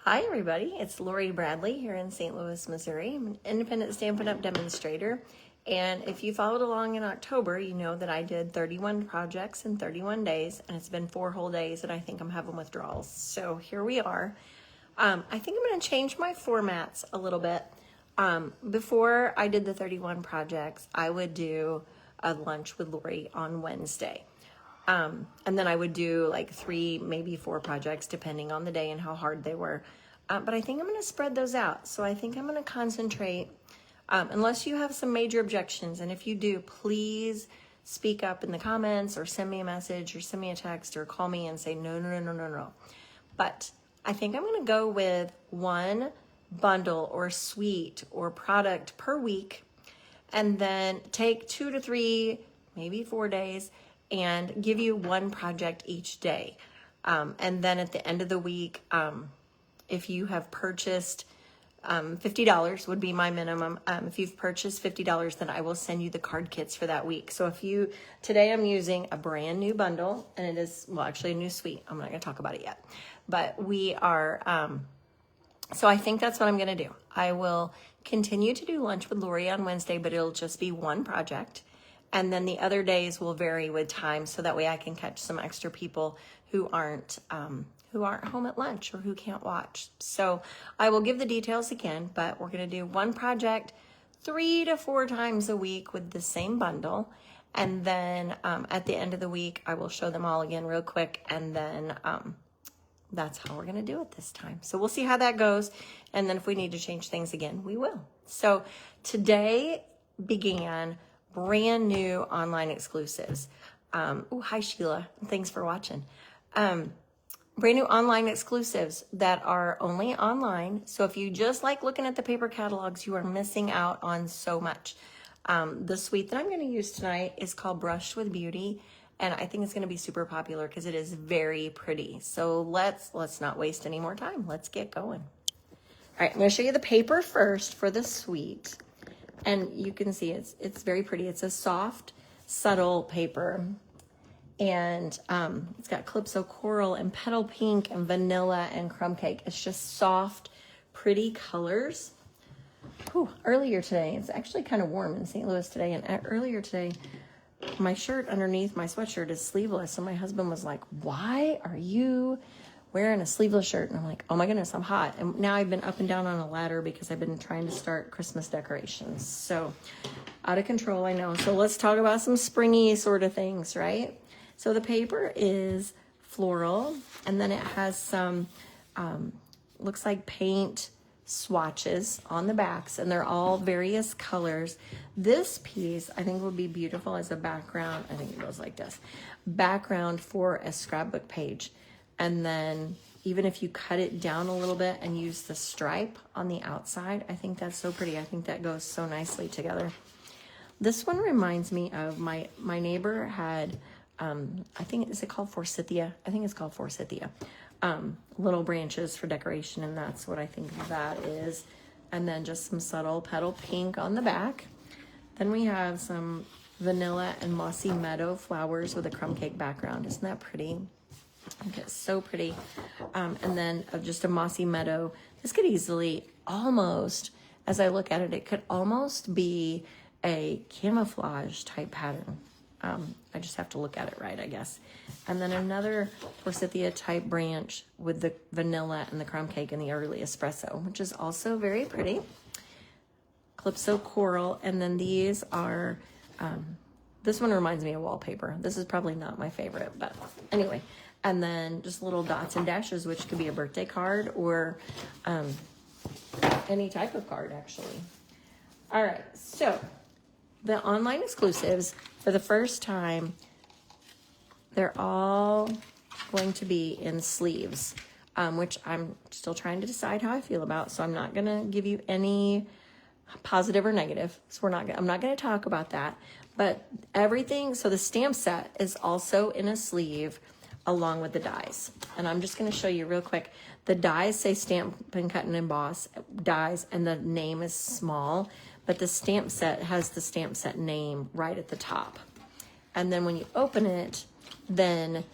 Hi everybody, it's Lori Bradley here in St. Louis, Missouri. I'm an independent Stampin' Up! Demonstrator. And if you followed along in October, you know that I did 31 projects in 31 days, and it's been 4 whole days, and I think I'm having withdrawals. So here we are. I think I'm going to change my formats a little bit. Before I did the 31 projects, I would do a lunch with Lori on Wednesday. And then I would do like 3, maybe 4 projects depending on the day and how hard they were. But I think I'm going to spread those out. So I think I'm going to concentrate, unless you have some major objections. And if you do, please speak up in the comments or send me a message or send me a text or call me and say, no. But I think I'm going to go with 1 bundle or suite or product per week, and then take 2 to 3, maybe 4 days, and give you 1 project each day. And then at the end of the week, if you have purchased $50 would be my minimum. If you've purchased $50, then I will send you the card kits for that week. So today I'm using a brand new bundle, and it is, well, actually a new suite. I'm not going to talk about it yet. But we are, so I think that's what I'm going to do. I will continue to do lunch with Lori on Wednesday, but it'll just be 1 project. And then the other days will vary with time, so that way I can catch some extra people who aren't home at lunch or who can't watch. So I will give the details again, but we're going to do 1 project 3 to 4 times a week with the same bundle. And then at the end of the week, I will show them all again real quick. And then that's how we're going to do it this time. So we'll see how that goes. And then if we need to change things again, we will. So today began brand new online exclusives. Hi Sheila, thanks for watching. Brand new online exclusives that are only online. So if you just like looking at the paper catalogs, you are missing out on so much. The suite that I'm going to use tonight is called Brushed with Beauty, and I think it's going to be super popular because it is very pretty. So let's not waste any more time. Let's get going. All right, I'm going to show you the paper first for the suite. And you can see it's very pretty. It's a soft, subtle paper. And it's got Calypso Coral and Petal Pink and Vanilla and Crumb Cake. It's just soft, pretty colors. Ooh, earlier today, it's actually kind of warm in St. Louis today. And earlier today, my shirt underneath my sweatshirt is sleeveless. And my husband was like, why are you wearing a sleeveless shirt? And I'm like, oh my goodness, I'm hot. And now I've been up and down on a ladder because I've been trying to start Christmas decorations. So out of control, I know. So let's talk about some springy sort of things, right? So the paper is floral, and then it has some, looks like paint swatches on the backs, and they're all various colors. This piece I think would be beautiful as a background. I think it goes like this. Background for a scrapbook page. And then even if you cut it down a little bit and use the stripe on the outside, I think that's so pretty. I think that goes so nicely together. This one reminds me of my neighbor had, I think, is it called forsythia? I think it's called forsythia. Little branches for decoration, and that's what I think that is. And then just some subtle petal pink on the back. Then we have some vanilla and mossy meadow flowers with a crumb cake background. Isn't that pretty? I think it's so pretty. And then just a mossy meadow. This could easily almost, as I look at it, it could almost be a camouflage type pattern. I just have to look at it right, I guess. And then another forsythia type branch with the vanilla and the crumb cake and the early espresso, which is also very pretty. Calypso Coral. And then these are, this one reminds me of wallpaper. This is probably not my favorite, but anyway. And then just little dots and dashes, which could be a birthday card or any type of card, actually. All right, so the online exclusives, for the first time, they're all going to be in sleeves, which I'm still trying to decide how I feel about. So I'm not going to give you any positive or negative. So I'm not going to talk about that. But everything, so the stamp set is also in a sleeve along with the dies. And I'm just going to show you real quick. The dies say Stampin' Cut and Emboss dies, and the name is small, but the stamp set has the stamp set name right at the top. And then when you open it, then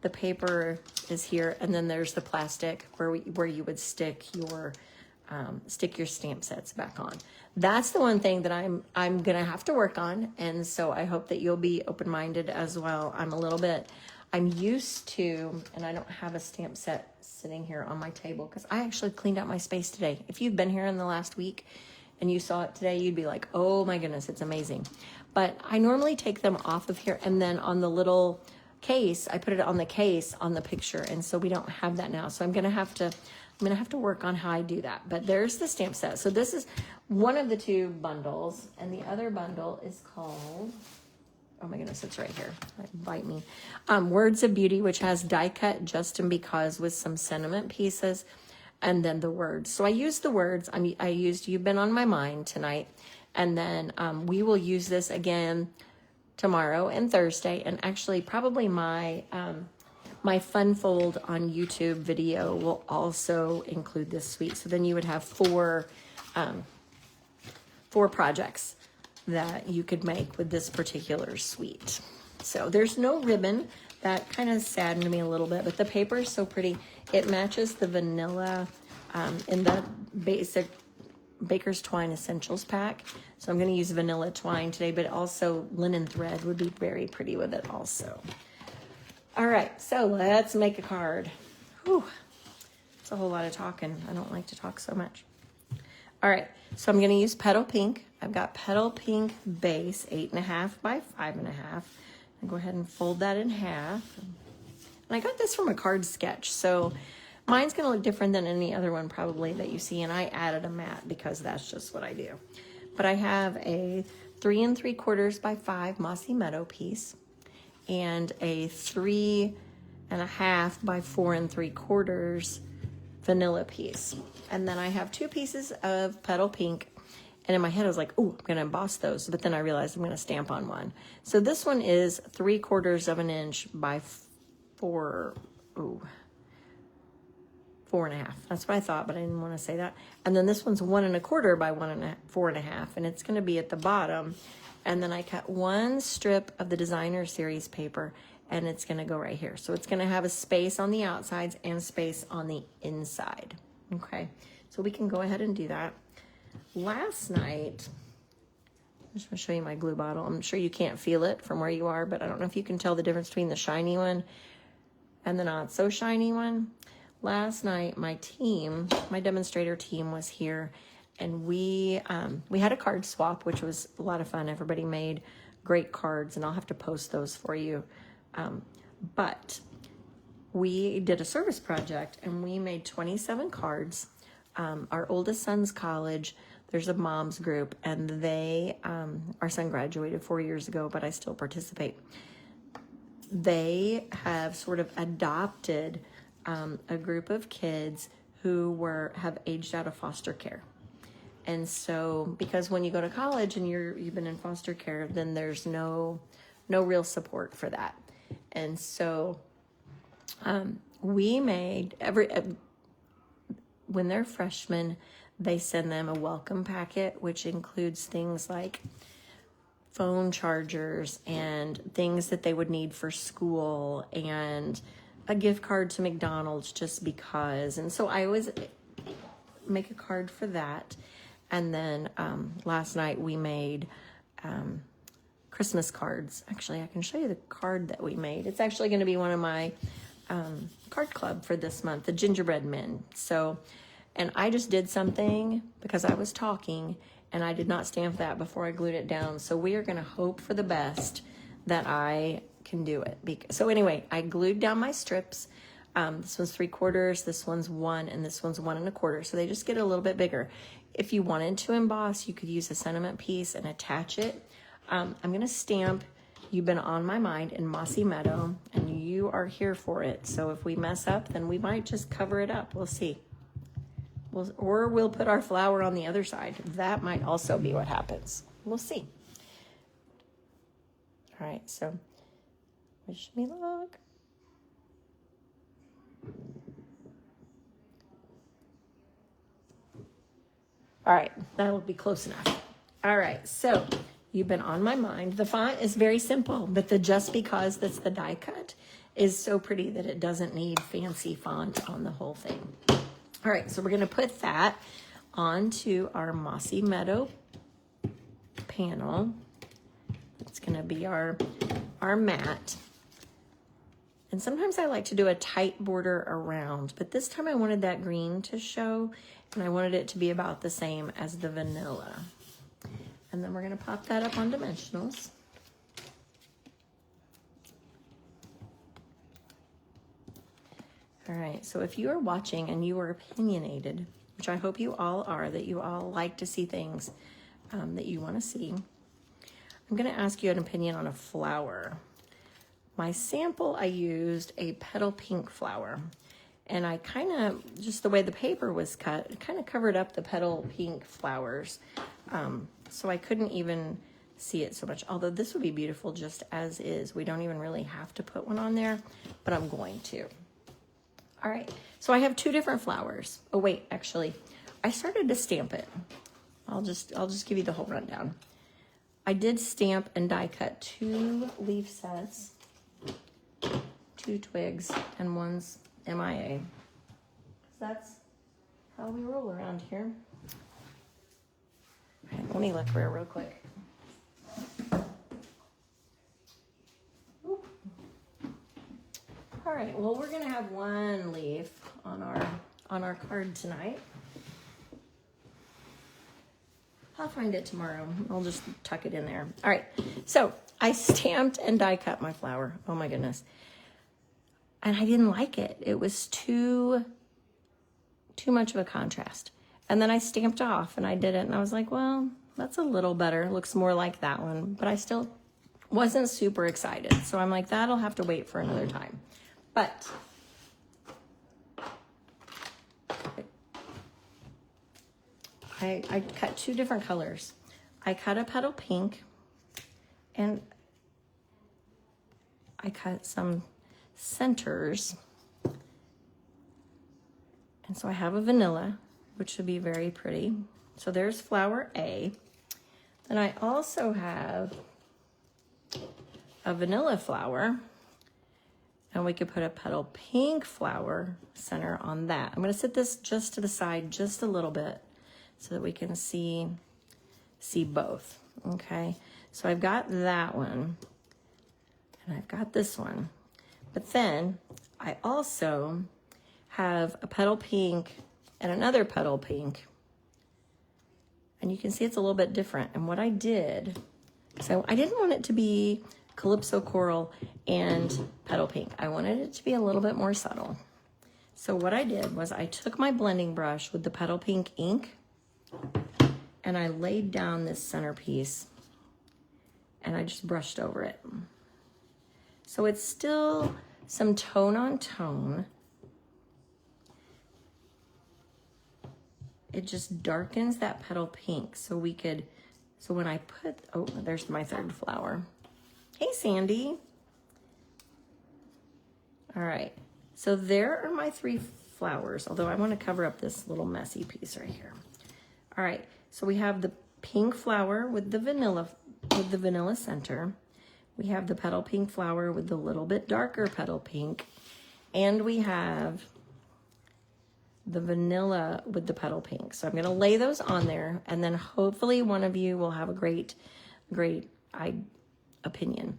the paper is here, and then there's the plastic where you would stick your stamp sets back on. That's the one thing that I'm gonna have to work on, and so I hope that you'll be open-minded as well. I'm used to, and I don't have a stamp set sitting here on my table because I actually cleaned out my space today. If you've been here in the last week and you saw it today, you'd be like, oh my goodness, it's amazing. But I normally take them off of here, and then on the little case, I put it on the case on the picture, and so we don't have that now. So I'm gonna have to work on how I do that. But there's the stamp set. So this is one of the two bundles, and the other bundle is called, oh my goodness, it's right here. Bite me. Words of Beauty, which has die cut just and because with some sentiment pieces, and then the words. So I used the words. I used You've Been on My Mind tonight, and then we will use this again tomorrow and Thursday, and actually probably my my fun fold on YouTube video will also include this suite. So then you would have four projects that you could make with this particular suite. So there's no ribbon. That kind of saddened me a little bit, but the paper is so pretty. It matches the vanilla in the basic Baker's Twine Essentials pack. So I'm going to use vanilla twine today, but also linen thread would be very pretty with it also. All right, so let's make a card. Whew, it's a whole lot of talking. I don't like to talk so much. All right, so I'm going to use Petal Pink. I've got Petal Pink base, 8.5 by 5.5. I'll go ahead and fold that in half. And I got this from a card sketch, so mine's going to look different than any other one probably that you see, and I added a mat because that's just what I do. But I have a 3 3/4 by 5 Mossy Meadow piece and a 3.5 by 4 3/4 vanilla piece. And then I have 2 pieces of Petal Pink. And in my head, I was like, oh, I'm going to emboss those. But then I realized I'm going to stamp on one. So this one is 3/4 inch by 4.5. That's what I thought, but I didn't want to say that. And then this one's 1 1/4 by 4.5, and it's going to be at the bottom. And then I cut one strip of the Designer Series paper, and it's going to go right here. So it's going to have a space on the outsides and space on the inside. Okay, so we can go ahead and do that. Last night, I'm just going to show you my glue bottle. I'm sure you can't feel it from where you are, but I don't know if you can tell the difference between the shiny one and the not so shiny one. Last night, my demonstrator team was here, and we had a card swap, which was a lot of fun. Everybody made great cards, and I'll have to post those for you. But we did a service project, and we made 27 cards. Our oldest son's college, there's a mom's group, and our son graduated 4 years ago, but I still participate. They have sort of adopted a group of kids who have aged out of foster care. And so, because when you go to college and you've been in foster care, then there's no real support for that. And so, we made when they're freshmen, they send them a welcome packet, which includes things like phone chargers and things that they would need for school and a gift card to McDonald's just because. And so I always make a card for that. And then last night we made Christmas cards. Actually, I can show you the card that we made. It's actually going to be one of my card club for this month, the Gingerbread Men. So, and I just did something because I was talking and I did not stamp that before I glued it down. So we are going to hope for the best that I can do it. So anyway, I glued down my strips. This one's 3/4, this one's 1, and this one's 1 1/4. So they just get a little bit bigger. If you wanted to emboss, you could use a sentiment piece and attach it. I'm going to stamp You've Been on My Mind in Mossy Meadow, and you are here for it. So if we mess up, then we might just cover it up. We'll see. Or we'll put our flower on the other side. That might also be what happens. We'll see. All right, so wish me luck. All right, that'll be close enough. All right, so You've Been on My Mind. The font is very simple, but the just because that's the die cut is so pretty that it doesn't need fancy font on the whole thing. All right, so we're gonna put that onto our Mossy Meadow panel. It's gonna be our mat. And sometimes I like to do a tight border around, but this time I wanted that green to show, and I wanted it to be about the same as the vanilla. And then we're gonna pop that up on dimensionals. All right, so if you are watching and you are opinionated, which I hope you all are, that you all like to see things that you wanna see, I'm gonna ask you an opinion on a flower. My sample, I used a petal pink flower, and I kind of, just the way the paper was cut, it kind of covered up the petal pink flowers. So I couldn't even see it so much, although this would be beautiful just as is. We don't even really have to put one on there, but I'm going to. All right, so I have two different flowers. Oh wait, actually, I started to stamp it. I'll just give you the whole rundown. I did stamp and die cut 2 leaf sets, 2 twigs, and one's MIA. That's how we roll around here. All right, let me look real quick. Oop. All right, well, we're gonna have 1 leaf on our card tonight. I'll find it tomorrow. I'll just tuck it in there. All right, so I stamped and die cut my flower. Oh my goodness. And I didn't like it. It was too much of a contrast. And then I stamped off and I did it and I was like, well, that's a little better. It looks more like that one, but I still wasn't super excited. So I'm like, that'll have to wait for another time. But I cut 2 different colors. I cut a petal pink and I cut some centers. And so I have a vanilla, which should be very pretty. So there's flower A. Then I also have a vanilla flower, and we could put a petal pink flower center on that. I'm gonna sit this just to the side just a little bit so that we can see both, okay? So I've got that one, and I've got this one. But then I also have a petal pink and another petal pink. And you can see it's a little bit different. And what I did, so I didn't want it to be Calypso Coral and petal pink. I wanted it to be a little bit more subtle. So what I did was I took my blending brush with the petal pink ink and I laid down this centerpiece and I just brushed over it. So it's still some tone on tone. It just darkens that petal pink so we could, so when I put, oh, there's my 3rd flower. Hey, Sandy. All right, so there are my 3 flowers, although I want to cover up this little messy piece right here. All right, so we have the pink flower with the vanilla center. We have the petal pink flower with the little bit darker petal pink, and we have the vanilla with the petal pink. So I'm gonna lay those on there, and then hopefully one of you will have a great opinion.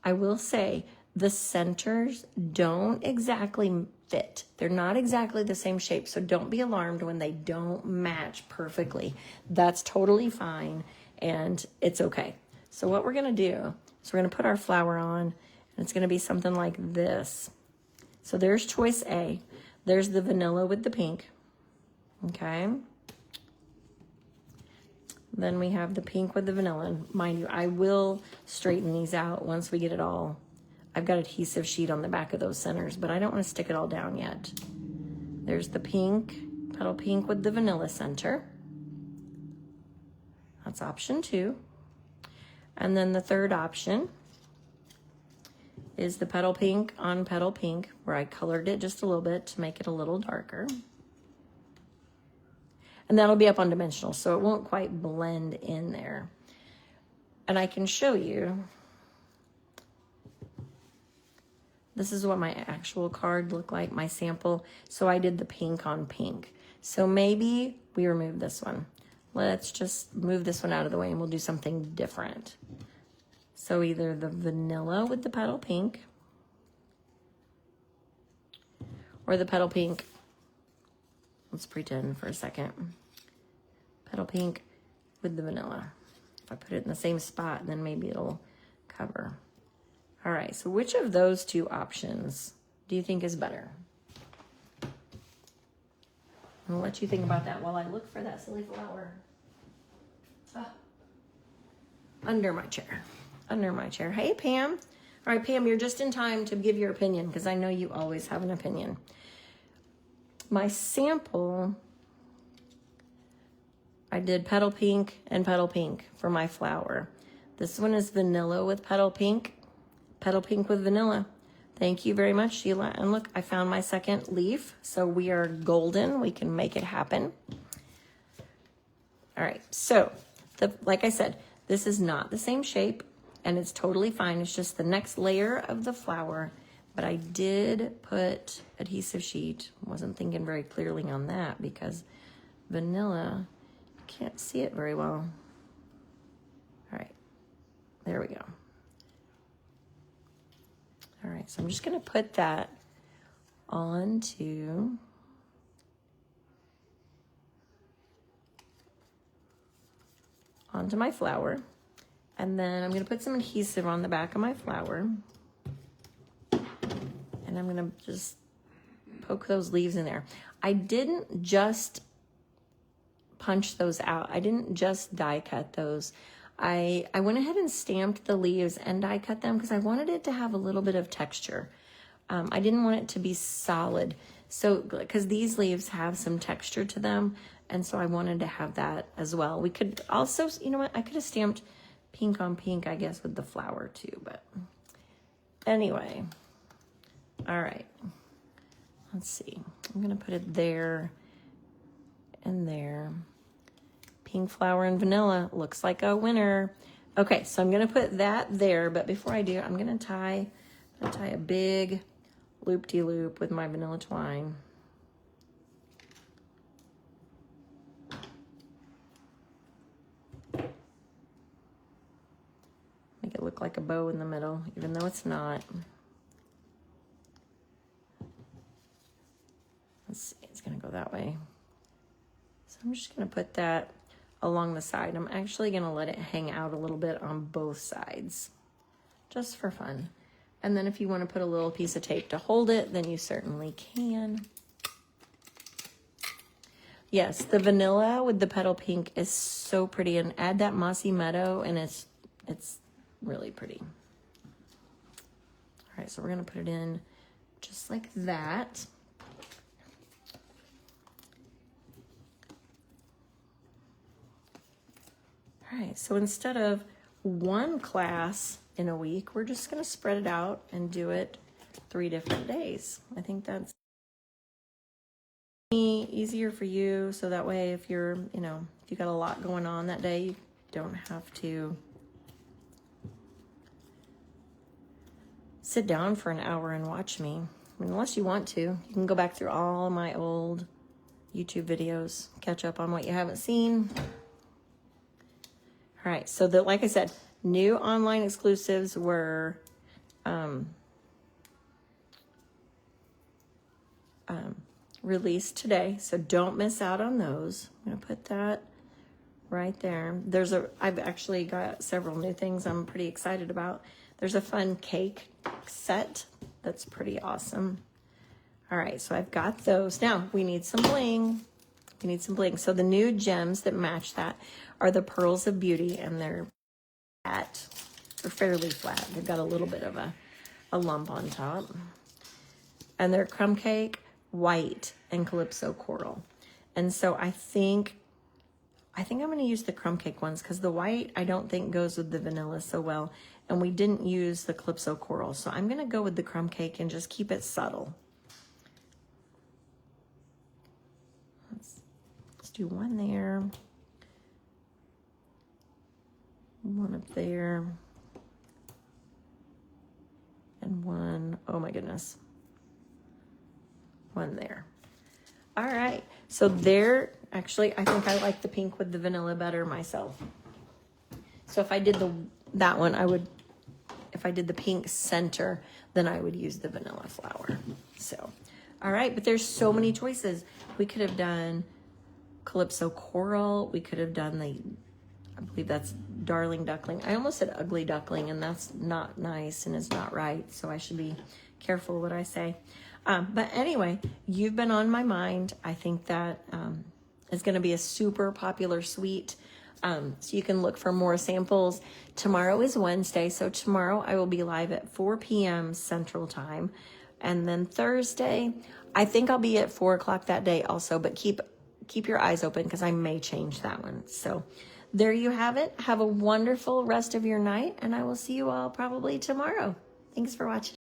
I will say the centers don't exactly fit. They're not exactly the same shape, so don't be alarmed when they don't match perfectly. That's totally fine, and it's okay. So what we're gonna do is we're gonna put our flower on, and it's gonna be something like this. So there's choice A. There's the vanilla with the pink, okay? Then we have the pink with the vanilla. And mind you, I will straighten these out once we get it all. I've got adhesive sheet on the back of those centers, but I don't want to stick it all down yet. There's the pink, petal pink with the vanilla center. That's option 2. And then the 3rd option is the petal pink on petal pink, where I colored it just a little bit to make it a little darker. And that'll be up on dimensional, so it won't quite blend in there. And I can show you This is what my actual card looked like, my sample. So I did the pink on pink. So maybe we remove this one. Let's just move this one out of the way and we'll do something different. So either the vanilla with the petal pink or the petal pink. Let's pretend for a second. Petal pink with the vanilla. If I put it in the same spot, then maybe it'll cover. All right, so which of those two options do you think is better? I'll let you think about that while I look for that silly flower. Under my chair. Under my chair. Hey, Pam. All right, Pam, you're just in time to give your opinion because I know you always have an opinion. My sample, I did petal pink and petal pink for my flower. This one is vanilla with petal pink with vanilla. Thank you very much, Sheila. And look, I found my second leaf. So we are golden. We can make it happen. All right, so like I said, this is not the same shape and it's totally fine. It's just the next layer of the flower. But I did put adhesive sheet. Wasn't thinking very clearly on that because vanilla, can't see it very well. All right, there we go. All right, so I'm just gonna put that onto my flower. And then I'm gonna put some adhesive on the back of my flower. And I'm gonna just poke those leaves in there. I didn't just punch those out. I didn't just die cut those. I went ahead and stamped the leaves and die cut them because I wanted it to have a little bit of texture. I didn't want it to be solid. So, because these leaves have some texture to them, and so I wanted to have that as well. We could also, you know what, I could have stamped pink on pink, I guess, with the flower too, but anyway. All right, let's see. I'm gonna put it there and there. Pink flower and vanilla looks like a winner. Okay, so I'm gonna put that there, but before I do, I'm gonna tie a big loop-de-loop with my vanilla twine. Make it look like a bow in the middle, even though it's not. Let's see, it's gonna go that way. So I'm just gonna put that along the side. I'm actually gonna let it hang out a little bit on both sides, just for fun. And then if you wanna put a little piece of tape to hold it, then you certainly can. Yes, the vanilla with the petal pink is so pretty, and add that mossy meadow and it's really pretty. All right, so we're gonna put it in just like that. All right, so instead of one class in a week, we're just gonna spread it out and do it 3 different days. I think that's easier for you, so that way if you're, if you got a lot going on that day, you don't have to sit down for an hour and watch me. I mean, unless you want to, you can go back through all my old YouTube videos, catch up on what you haven't seen. All right, so like I said, new online exclusives were released today, so don't miss out on those. I'm gonna put that right there. I've actually got several new things I'm pretty excited about. There's a fun cake set that's pretty awesome. All right, so I've got those. Now we need some bling. We need some bling. So the new gems that match that are the Pearls of Beauty, and they're flat. They're fairly flat. They've got a little bit of a lump on top. And they're crumb cake, white, and calypso coral. And so I think I'm going to use the crumb cake ones because the white I don't think goes with the vanilla so well. And we didn't use the calypso coral. So I'm going to go with the crumb cake and just keep it subtle. Let's do one there. One up there. And one, oh my goodness. goodness. One there. All right. So there, actually, I think I like the pink with the vanilla better myself. So if I did that one, if I did the pink center, then I would use the vanilla flower. So, all right. But there's so many choices. We could have done Calypso Coral. We could have done I believe that's Darling Duckling. I almost said Ugly Duckling, and that's not nice and it's not right. So I should be careful what I say. But anyway, you've been on my mind. I think that is going to be a super popular suite. So you can look for more samples. Tomorrow is Wednesday, so tomorrow I will be live at 4 p.m. Central Time. And then Thursday, I think I'll be at 4 o'clock that day also, but keep your eyes open because I may change that one. So there you have it. Have a wonderful rest of your night, and I will see you all probably tomorrow. Thanks for watching.